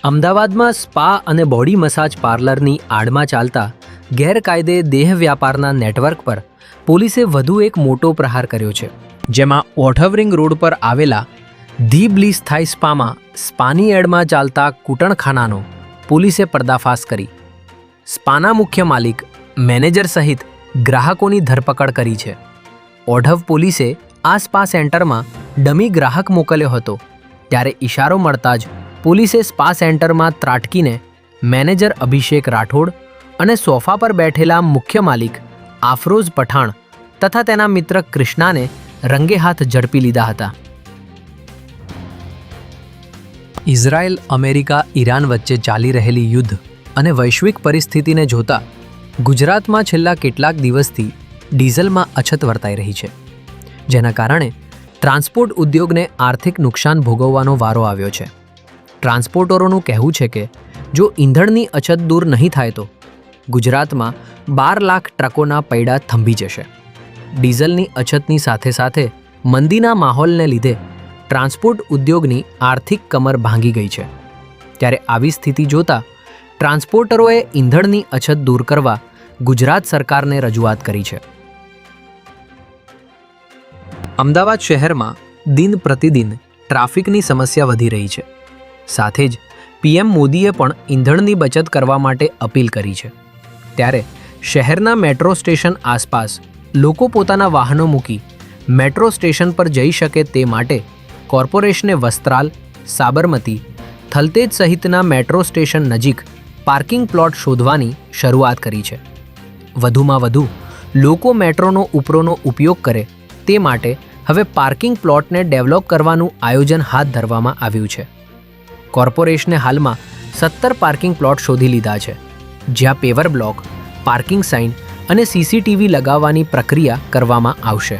અમદાવાદમાં સ્પા અને body massage પાર્લરની આડમાં ચાલતા ગેરકાયદે દેહ વ્યાપારના નેટવર્ક પર પોલીસે વધુ એક મોટો પ્રહાર કર્યો છે, જેમાં ઓઢવરિંગ રોડ પર આવેલા ધી બ્લીસ થાઈ સ્પામાં સ્પાની એડમાં ચાલતા કૂટણખાનાનો પોલીસે પર્દાફાશ કરી સ્પાના મુખ્ય માલિક, મેનેજર સહિત ગ્રાહકોની ધરપકડ કરી છે. ઓઢવ પોલીસે આ સ્પા સેન્ટરમાં ડમી ગ્રાહક મોકલ્યો હતો, ત્યારે ઇશારો મળતા જ પોલીસે સ્પા સેન્ટરમાં ત્રાટકીને મેનેજર અભિષેક રાઠોડ અને સોફા પર બેઠેલા મુખ્ય માલિક આફરોઝ પઠાણ તથા તેના મિત્ર કૃષ્ણાને રંગે હાથ ઝડપી લીધા હતા. ઇઝરાયલ, અમેરિકા, ઈરાન વચ્ચે ચાલી રહેલી યુદ્ધ અને વૈશ્વિક પરિસ્થિતિને જોતા ગુજરાતમાં છેલ્લા કેટલાક દિવસથી ડીઝલમાં અછત વર્તાઈ રહી છે, જેના કારણે ટ્રાન્સપોર્ટ ઉદ્યોગને આર્થિક નુકસાન ભોગવવાનો વારો આવ્યો છે. ટ્રાન્સપોર્ટરોનું કહેવું છે કે જો ઈંધણની અછત દૂર નહીં થાય તો ગુજરાતમાં 12 લાખ ટ્રકોના પૈડા થંભી જશે. ડીઝલની અછતની સાથે સાથે મંદીના માહોલને લીધે ટ્રાન્સપોર્ટ ઉદ્યોગની આર્થિક કમર ભાંગી ગઈ છે. ત્યારે આવી સ્થિતિ જોતા ટ્રાન્સપોર્ટરોએ ઈંધણની અછત દૂર કરવા ગુજરાત સરકારને રજૂઆત કરી છે. અમદાવાદ શહેરમાં દિન પ્રતિદિન ટ્રાફિકની સમસ્યા વધી રહી છે. સાથે જ પીએમ મોદીએ પણ ઈંધણની બચત કરવા માટે અપીલ કરી છે. ત્યારે શહેરના મેટ્રો સ્ટેશન આસપાસ લોકો પોતાના વાહનો મૂકી મેટ્રો સ્ટેશન પર જઈ શકે તે માટે કોર્પોરેશને વસ્ત્રાલ, સાબરમતી, થલતેજ સહિતના મેટ્રો સ્ટેશન નજીક પાર્કિંગ પ્લોટ શોધવાની શરૂઆત કરી છે. વધુમાં વધુ લોકો મેટ્રોનો ઉપરોનો ઉપયોગ કરે તે માટે હવે પાર્કિંગ પ્લોટને ડેવલપ કરવાનું આયોજન હાથ ધરવામાં આવ્યું છે. કોર્પોરેશને હાલમાં 17 પાર્કિંગ પ્લોટ શોધી લીધા છે, જ્યાં પેવર બ્લોક, પાર્કિંગ સાઇન અને સીસીટીવી લગાવવાની પ્રક્રિયા કરવામાં આવશે.